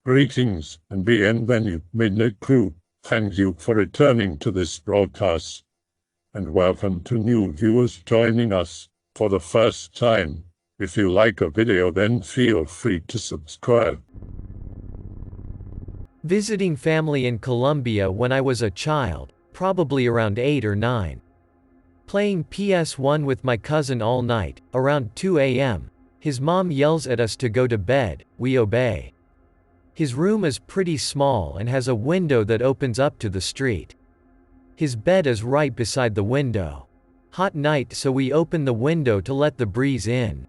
Greetings and bienvenue, Midnight Crew. Thank you for returning to this broadcast, and welcome to new viewers joining us for the first time. If you like a video, then feel free to subscribe. Visiting family in Colombia when I was a child, probably around 8 or 9. Playing PS1 with my cousin all night, around 2 a.m. His mom yells at us to go to bed, we obey. His room is pretty small and has a window that opens up to the street. His bed is right beside the window. Hot night, so we open the window to let the breeze in.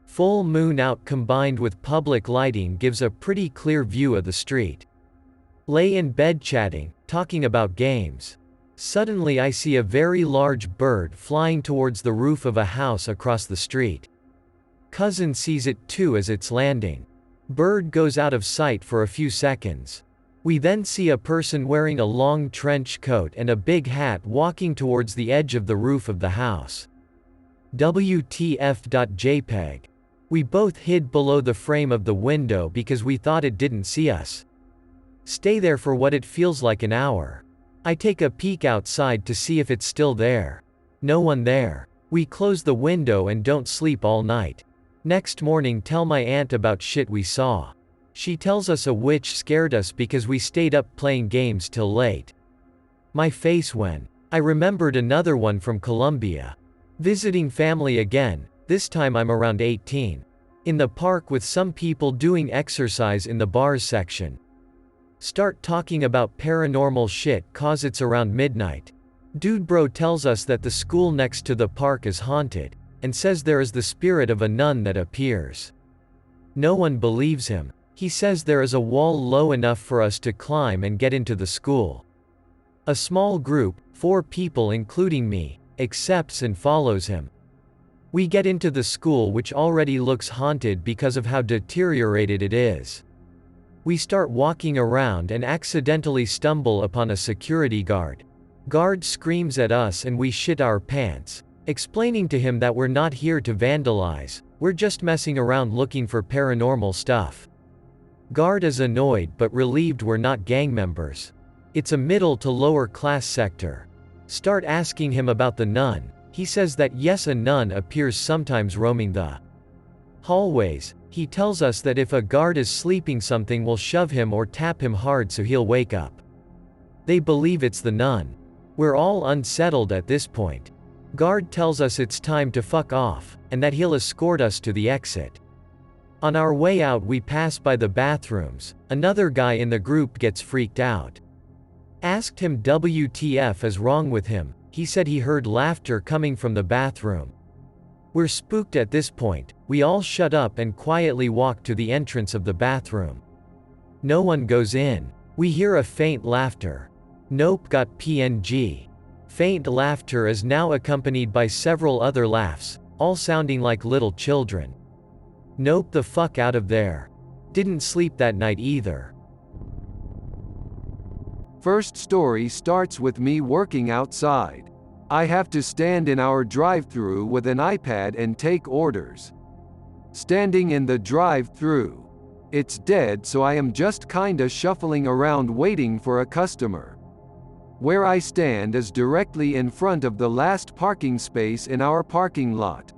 Full moon out combined with public lighting gives a pretty clear view of the street. Lay in bed chatting, talking about games. Suddenly I see a very large bird flying towards the roof of a house across the street. Cousin sees it too as it's landing. Bird goes out of sight for a few seconds. We then see a person wearing a long trench coat and a big hat walking towards the edge of the roof of the house. WTF.jpg. We both hid below the frame of the window because we thought it didn't see us. Stay there for what it feels like an hour. I take a peek outside to see if it's still there. No one there. We close the window and don't sleep all night. Next morning tell my aunt about shit we saw. She tells us a witch scared us because we stayed up playing games till late. My face when I remembered another one from Colombia. Visiting family again, this time I'm around 18. In the park with some people doing exercise in the bars section. Start talking about paranormal shit cause it's around midnight. Dude bro tells us that the school next to the park is haunted, and says there is the spirit of a nun that appears. No one believes him. He says there is a wall low enough for us to climb and get into the school. A small group, 4 people including me, accepts and follows him. We get into the school which already looks haunted because of how deteriorated it is. We start walking around and accidentally stumble upon a security guard. Guard screams at us and we shit our pants. Explaining to him that we're not here to vandalize, we're just messing around looking for paranormal stuff. Guard is annoyed but relieved we're not gang members. It's a middle to lower class sector. Start asking him about the nun. He says that yes, a nun appears sometimes roaming the hallways. He tells us that if a guard is sleeping, something will shove him or tap him hard so he'll wake up. They believe it's the nun. We're all unsettled at this point. Guard tells us it's time to fuck off, and that he'll escort us to the exit. On our way out we pass by the bathrooms. Another guy in the group gets freaked out. Asked him WTF is wrong with him. He said he heard laughter coming from the bathroom. We're spooked at this point. We all shut up and quietly walk to the entrance of the bathroom. No one goes in. We hear a faint laughter. Nope, got PNG. Faint laughter is now accompanied by several other laughs, all sounding like little children. Nope, the fuck out of there. Didn't sleep that night either. First story starts with me working outside. I have to stand in our drive-thru with an iPad and take orders. Standing in the drive-thru. It's dead, so I am just kinda shuffling around waiting for a customer. Where I stand is directly in front of the last parking space in our parking lot.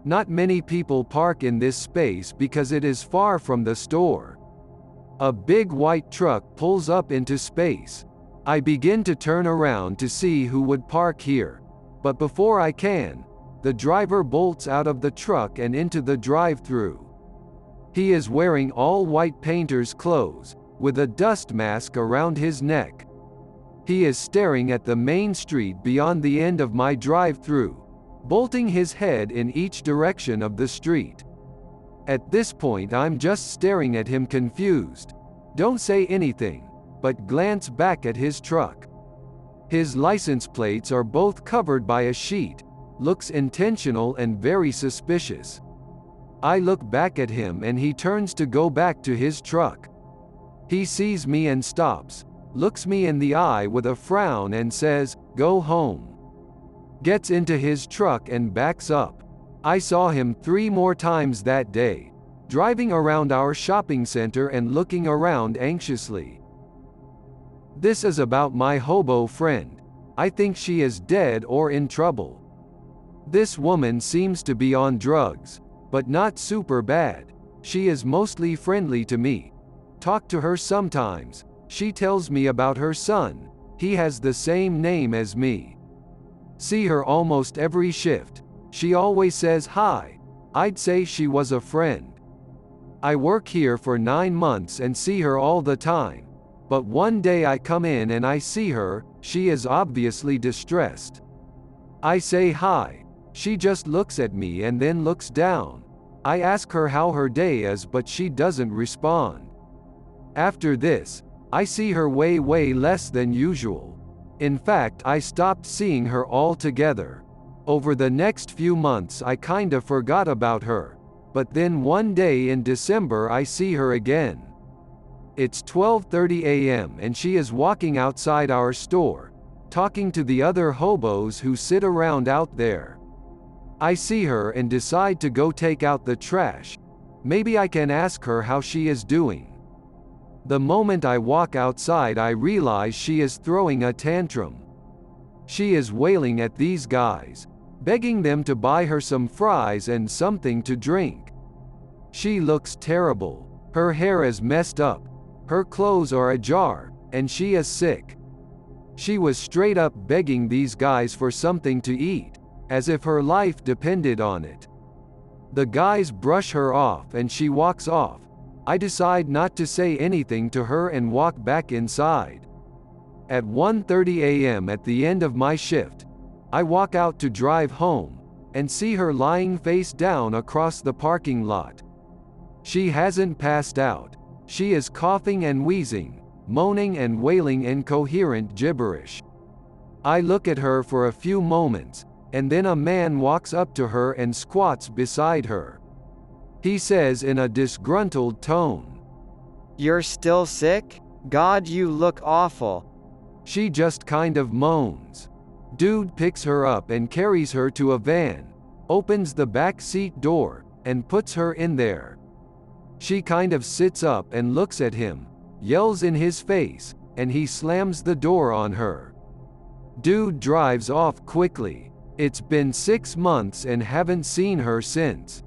Not many people park in this space because it is far from the store. A big white truck pulls up into space. I begin to turn around to see who would park here. But before I can, the driver bolts out of the truck and into the drive-thru. He is wearing all white painter's clothes, with a dust mask around his neck. He is staring at the main street beyond the end of my drive-thru, bolting his head in each direction of the street. At this point I'm just staring at him confused. Don't say anything, but glance back at his truck. His license plates are both covered by a sheet. Looks intentional and very suspicious. I look back at him and he turns to go back to his truck. He sees me and stops. Looks me in the eye with a frown and says, "Go home." Gets into his truck and backs up. I saw him 3 more times that day. driving around our shopping center and looking around anxiously. This is about my hobo friend. I think she is dead or in trouble. This woman seems to be on drugs, but not super bad. She is mostly friendly to me. Talk to her sometimes. She tells me about her son. He has the same name as me. See her almost every shift. She always says hi. I'd say she was a friend. I work here for 9 months and see her all the time. But one day I come in and I see her, she is obviously distressed. I say hi. She just looks at me and then looks down. I ask her how her day is, but she doesn't respond. After this, I see her way less than usual. In fact, I stopped seeing her altogether. Over the next few months I kinda forgot about her. But then one day in December I see her again. It's 12:30 a.m. and she is walking outside our store, talking to the other hobos who sit around out there. I see her and decide to go take out the trash. Maybe I can ask her how she is doing. The moment I walk outside I realize she is throwing a tantrum. She is wailing at these guys, begging them to buy her some fries and something to drink. She looks terrible. Her hair is messed up. Her clothes are ajar, and she is sick. She was straight up begging these guys for something to eat, as if her life depended on it. The guys brush her off and she walks off. I decide not to say anything to her and walk back inside. At 1:30 a.m. at the end of my shift, I walk out to drive home, and see her lying face down across the parking lot. She hasn't passed out. She is coughing and wheezing, moaning and wailing incoherent gibberish. I look at her for a few moments, and then a man walks up to her and squats beside her. He says in a disgruntled tone, "You're still sick? God, you look awful." She just kind of moans. Dude picks her up and carries her to a van, opens the back seat door, and puts her in there. She kind of sits up and looks at him, yells in his face, and he slams the door on her. Dude drives off quickly. It's been 6 months and haven't seen her since.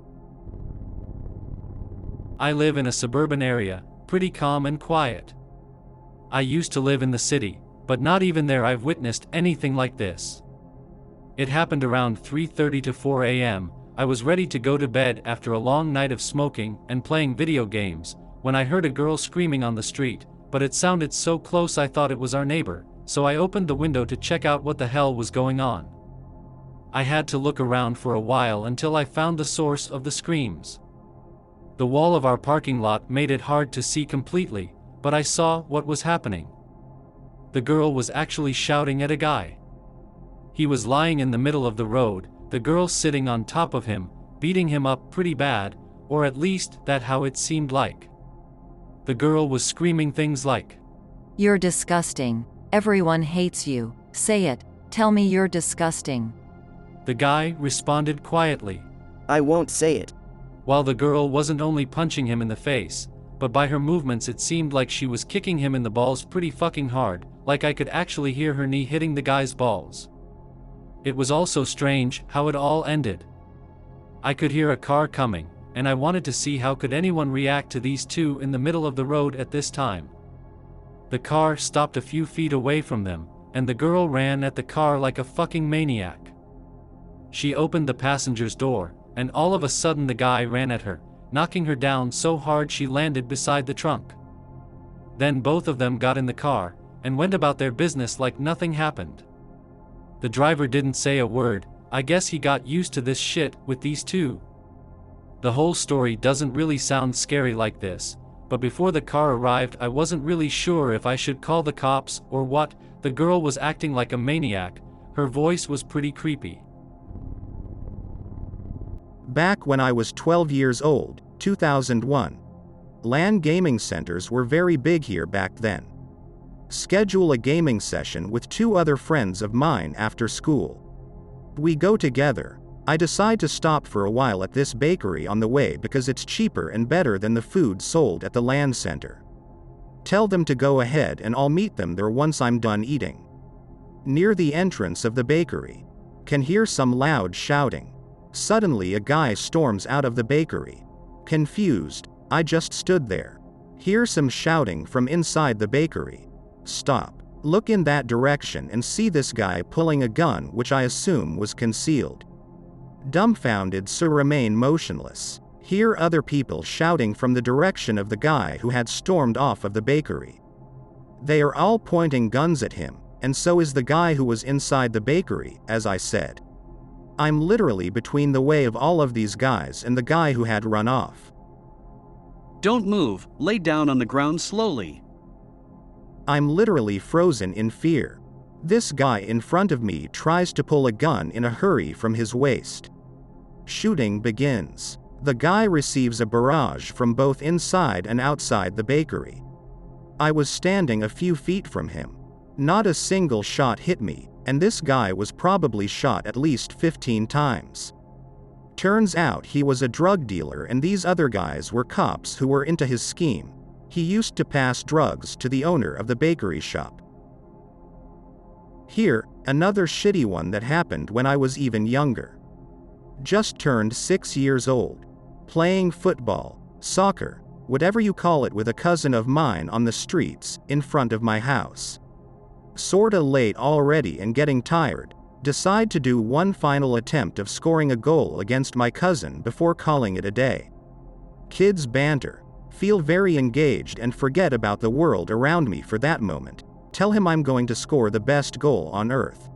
I live in a suburban area, pretty calm and quiet. I used to live in the city, but not even there I've witnessed anything like this. It happened around 3:30 to 4 a.m. I was ready to go to bed after a long night of smoking and playing video games, when I heard a girl screaming on the street, but it sounded so close I thought it was our neighbor, so I opened the window to check out what the hell was going on. I had to look around for a while until I found the source of the screams. The wall of our parking lot made it hard to see completely, but I saw what was happening. The girl was actually shouting at a guy. He was lying in the middle of the road, the girl sitting on top of him, beating him up pretty bad, or at least that's how it seemed like. The girl was screaming things like, "You're disgusting. Everyone hates you. Say it. Tell me you're disgusting." The guy responded quietly, "I won't say it." while the girl wasn't only punching him in the face, but by her movements it seemed like she was kicking him in the balls pretty fucking hard, like I could actually hear her knee hitting the guy's balls. It was also strange how it all ended. I could hear a car coming, and I wanted to see how could anyone react to these two in the middle of the road at this time. The car stopped a few feet away from them, and the girl ran at the car like a fucking maniac. She opened the passenger's door, and all of a sudden the guy ran at her, knocking her down so hard she landed beside the trunk. Then both of them got in the car, and went about their business like nothing happened. The driver didn't say a word. I guess he got used to this shit with these two. The whole story doesn't really sound scary like this, but before the car arrived I wasn't really sure if I should call the cops or what. The girl was acting like a maniac. Her voice was pretty creepy. Back when I was 12 years old, 2001. LAN gaming centers were very big here back then. Schedule a gaming session with 2 other friends of mine after school. We go together, I decide to stop for a while at this bakery on the way because it's cheaper and better than the food sold at the land center. Tell them to go ahead and I'll meet them there once I'm done eating. Near the entrance of the bakery, can hear some loud shouting. Suddenly a guy storms out of the bakery. Confused, I just stood there. Hear some shouting from inside the bakery. Stop. Look in that direction and see this guy pulling a gun which I assume was concealed. Dumbfounded, so remain motionless. Hear other people shouting from the direction of the guy who had stormed off of the bakery. They are all pointing guns at him, and so is the guy who was inside the bakery, as I said. I'm literally between the way of all of these guys and the guy who had run off. Don't move, lay down on the ground slowly. I'm literally frozen in fear. This guy in front of me tries to pull a gun in a hurry from his waist. Shooting begins. The guy receives a barrage from both inside and outside the bakery. I was standing a few feet from him. Not a single shot hit me, and this guy was probably shot at least 15 times. Turns out he was a drug dealer and these other guys were cops who were into his scheme. He used to pass drugs to the owner of the bakery shop. Here, another shitty one that happened when I was even younger. Just turned 6 years old. Playing football, soccer, whatever you call it, with a cousin of mine on the streets, in front of my house. Sorta late already and getting tired, decide to do one final attempt of scoring a goal against my cousin before calling it a day. Kids banter, feel very engaged and forget about the world around me for that moment. Tell him I'm going to score the best goal on earth.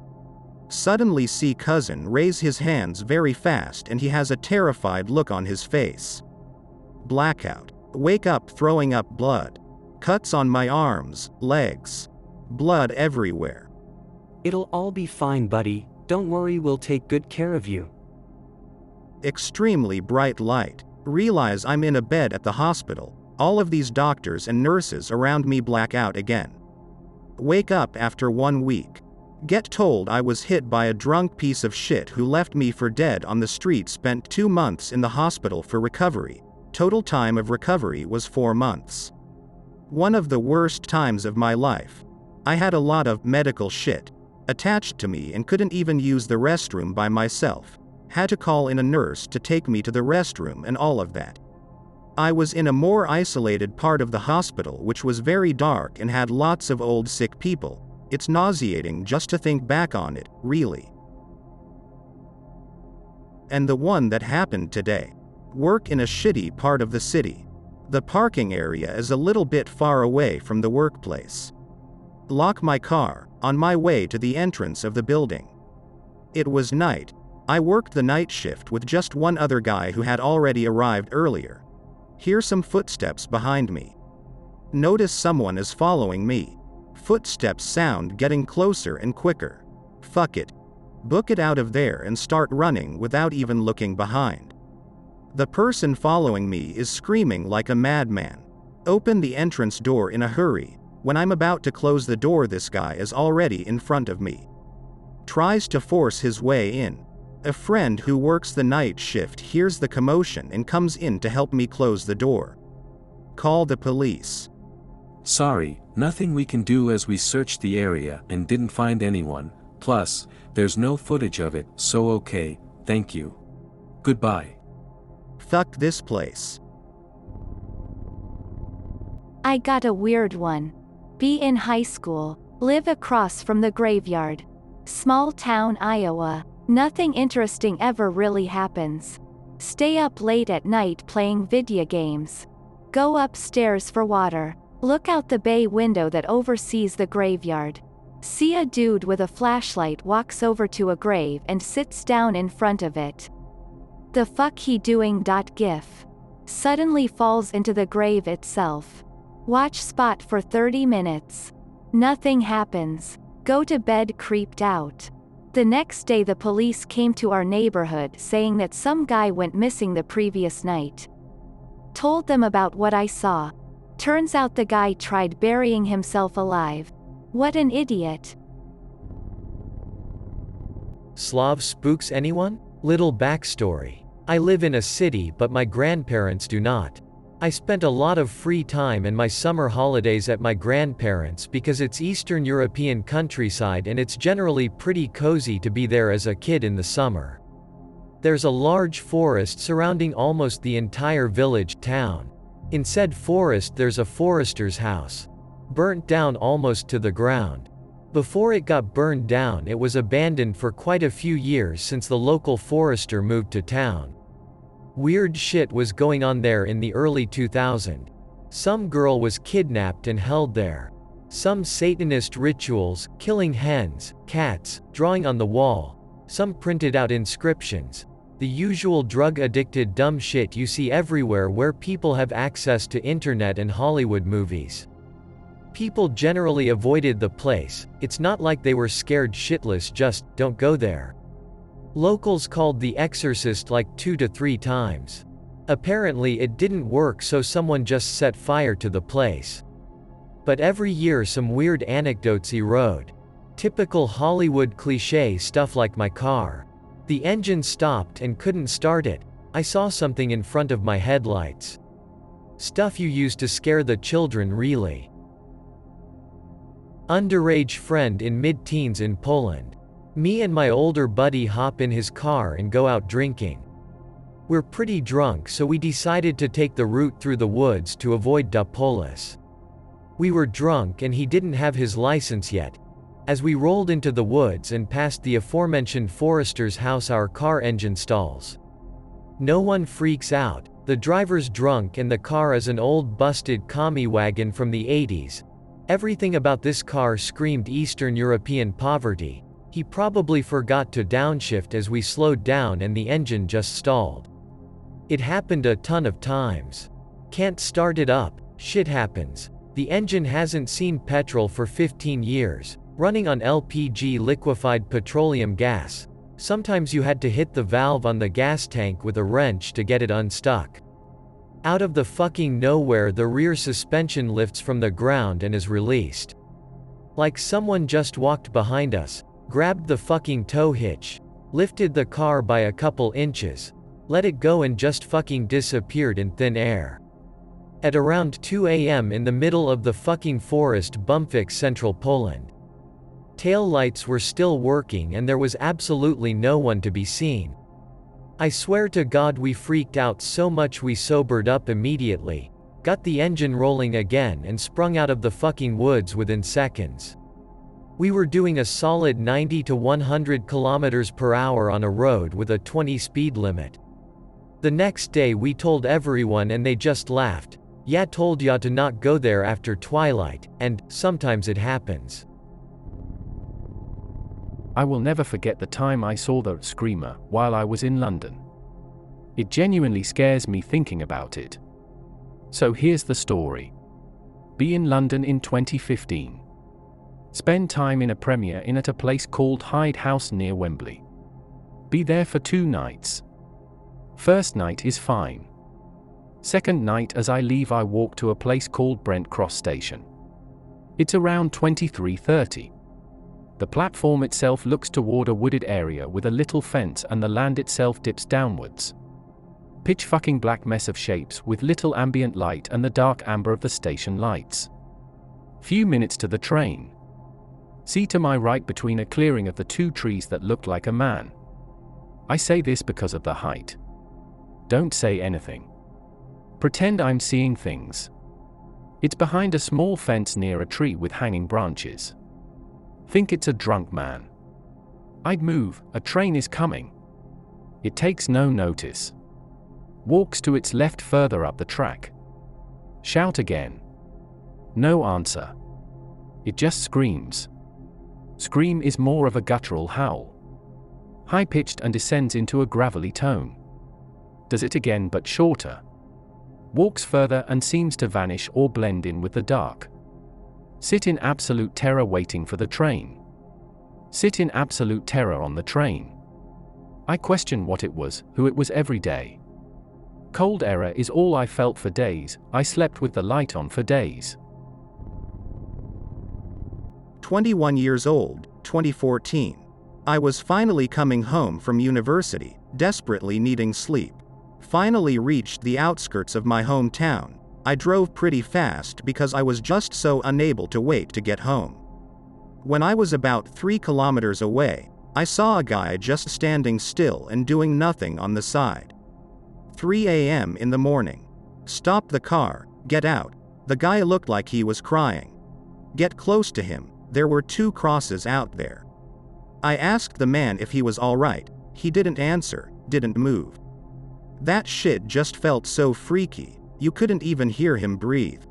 Suddenly see cousin raise his hands very fast and he has a terrified look on his face. Blackout. Wake up throwing up blood. Cuts on my arms, legs. Blood everywhere. It'll all be fine, buddy. Don't worry, we'll take good care of you. Extremely bright light. Realize I'm in a bed at the hospital. All of these doctors and nurses around me black out again. Wake up after 1 week. Get told I was hit by a drunk piece of shit who left me for dead on the street. Spent 2 months in the hospital for recovery. Total time of recovery was 4 months. One of the worst times of my life. I had a lot of medical shit attached to me and couldn't even use the restroom by myself. Had to call in a nurse to take me to the restroom and all of that. I was in a more isolated part of the hospital which was very dark and had lots of old sick people. It's nauseating just to think back on it, really. And the one that happened today. Work in a shitty part of the city. The parking area is a little bit far away from the workplace. Lock my car, on my way to the entrance of the building. It was night. I worked the night shift with just one other guy who had already arrived earlier. Hear some footsteps behind me. Notice someone is following me. Footsteps sound getting closer and quicker. Fuck it. Book it out of there and start running without even looking behind. The person following me is screaming like a madman. Open the entrance door in a hurry. When I'm about to close the door, this guy is already in front of me. Tries to force his way in. A friend who works the night shift hears the commotion and comes in to help me close the door. Call the police. Sorry, nothing we can do as we searched the area and didn't find anyone. Plus, there's no footage of it, so okay, thank you. Goodbye. Fuck this place. I got a weird one. Be in high school, live across from the graveyard. Small town, Iowa. Nothing interesting ever really happens. Stay up late at night playing video games. Go upstairs for water. Look out the bay window that oversees the graveyard. See a dude with a flashlight walks over to a grave and sits down in front of it. The fuck he doing? GIF. Suddenly falls into the grave itself. Watch spot for 30 minutes. Nothing happens. Go to bed creeped out. The next day the police came to our neighborhood saying that some guy went missing the previous night. Told them about what I saw. Turns out the guy tried burying himself alive. What an idiot. Slav Spooks anyone? Little backstory. I live in a city but my grandparents do not. I spent a lot of free time and my summer holidays at my grandparents because it's Eastern European countryside and it's generally pretty cozy to be there as a kid in the summer. There's a large forest surrounding almost the entire village, town. In said forest there's a forester's house. Burnt down almost to the ground. Before it got burned down it was abandoned for quite a few years since the local forester moved to town. Weird shit was going on there in the early 2000s. Some girl was kidnapped and held there. Some Satanist rituals, killing hens, cats, drawing on the wall. Some printed out inscriptions. The usual drug-addicted dumb shit you see everywhere where people have access to internet and Hollywood movies. People generally avoided the place. It's not like they were scared shitless, just, don't go there. Locals called The Exorcist like 2 to 3 times. Apparently it didn't work so someone just set fire to the place. But every year some weird anecdotes erode. Typical Hollywood cliché stuff like my car. The engine stopped and couldn't start it. I saw something in front of my headlights. Stuff you use to scare the children really. Underage friend in mid-teens in Poland. Me and my older buddy hop in his car and go out drinking. We're pretty drunk so we decided to take the route through the woods to avoid the police. We were drunk and he didn't have his license yet. As we rolled into the woods and past the aforementioned forester's house our car engine stalls. No one freaks out. The driver's drunk and the car is an old busted commie wagon from the 80s. Everything about this car screamed Eastern European poverty. He probably forgot to downshift as we slowed down and the engine just stalled. It happened a ton of times. Can't start it up, shit happens. The engine hasn't seen petrol for 15 years, running on LPG liquefied petroleum gas. Sometimes you had to hit the valve on the gas tank with a wrench to get it unstuck. Out of the fucking nowhere the rear suspension lifts from the ground and is released. Like someone just walked behind us, grabbed the fucking tow hitch, lifted the car by a couple inches, let it go and just fucking disappeared in thin air. At around 2 a.m. in the middle of the fucking forest Bumfix, central Poland. Tail lights were still working and there was absolutely no one to be seen. I swear to God we freaked out so much we sobered up immediately, got the engine rolling again and sprung out of the fucking woods within seconds. We were doing a solid 90 to 100 kilometers per hour on a road with a 20 speed limit. The next day we told everyone and they just laughed. Yeah, told ya to not go there after twilight, and sometimes it happens. I will never forget the time I saw the screamer while I was in London. It genuinely scares me thinking about it. So here's the story. Be in London in 2015. Spend time in a premiere in at a place called Hyde House near Wembley. Be there for 2 nights. First night is fine. Second night as I leave I walk to a place called Brent Cross Station. It's around 23:30. The platform itself looks toward a wooded area with a little fence and the land itself dips downwards. Pitch fucking black mess of shapes with little ambient light and the dark amber of the station lights. Few minutes to the train. See to my right between a clearing of the 2 trees that looked like a man. I say this because of the height. Don't say anything. Pretend I'm seeing things. It's behind a small fence near a tree with hanging branches. Think it's a drunk man. I'd move, a train is coming. It takes no notice. Walks to its left further up the track. Shout again. No answer. It just screams. Scream is more of a guttural howl. High-pitched and descends into a gravelly tone. Does it again but shorter. Walks further and seems to vanish or blend in with the dark. Sit in absolute terror waiting for the train. Sit in absolute terror on the train. I question what it was, who it was every day. Cold error is all I felt for days, I slept with the light on for days. 21 years old, 2014. I was finally coming home from university, desperately needing sleep. Finally reached the outskirts of my hometown. I drove pretty fast because I was just so unable to wait to get home. When I was about 3 kilometers away, I saw a guy just standing still and doing nothing on the side. 3 a.m. in the morning. Stop the car, get out. The guy looked like he was crying. Get close to him, there were 2 crosses out there. I asked the man if he was alright, he didn't answer, didn't move. That shit just felt so freaky, you couldn't even hear him breathe.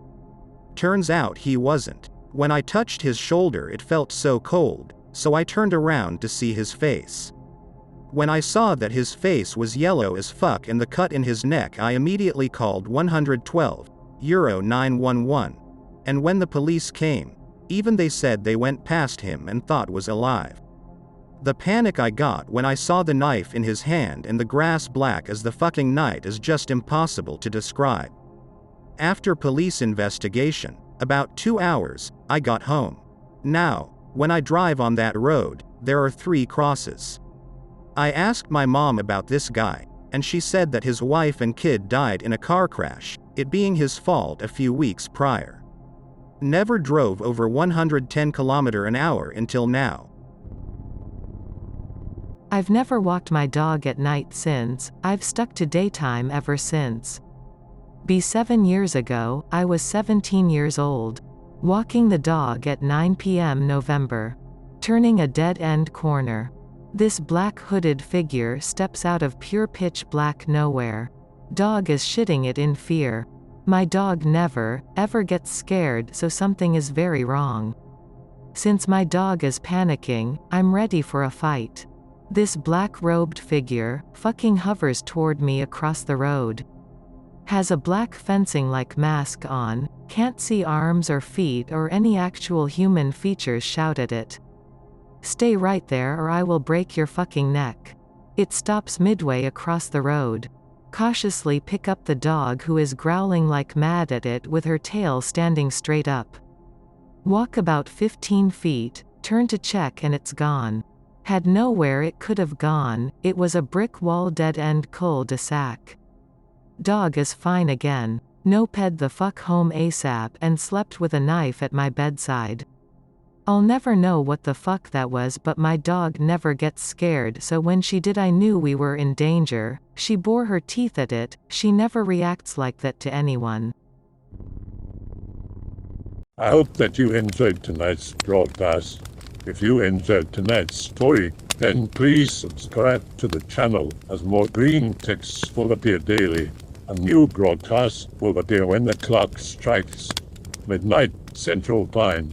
Turns out he wasn't. When I touched his shoulder it felt so cold, so I turned around to see his face. When I saw that his face was yellow as fuck and the cut in his neck, I immediately called 112, Euro 911. And when the police came, even they said they went past him and thought was alive. The panic I got when I saw the knife in his hand and the grass black as the fucking night is just impossible to describe. After police investigation, about 2 hours, I got home. Now, when I drive on that road, there are 3 crosses. I asked my mom about this guy, and she said that his wife and kid died in a car crash, it being his fault a few weeks prior. Never drove over 110 km/h until now. I've never walked my dog at night since, I've stuck to daytime ever since. 7 years ago, I was 17 years old. Walking the dog at 9 p.m. November. Turning a dead-end corner. This black hooded figure steps out of pure pitch black nowhere. Dog is shitting it in fear. My dog never, ever gets scared, so something is very wrong. Since my dog is panicking, I'm ready for a fight. This black-robed figure, fucking hovers toward me across the road. Has a black fencing-like mask on, can't see arms or feet or any actual human features. Shout at it. Stay right there or I will break your fucking neck. It stops midway across the road. Cautiously pick up the dog who is growling like mad at it with her tail standing straight up. Walk about 15 feet, turn to check and it's gone. Had nowhere it could have gone, it was a brick wall dead-end cul-de-sac. Dog is fine again. No ped the fuck home ASAP and slept with a knife at my bedside. I'll never know what the fuck that was, but my dog never gets scared, so when she did I knew we were in danger. She bore her teeth at it, she never reacts like that to anyone. I hope that you enjoyed tonight's broadcast. If you enjoyed tonight's story, then please subscribe to the channel as more Greentext will appear daily. A new broadcast will appear when the clock strikes midnight Central Time.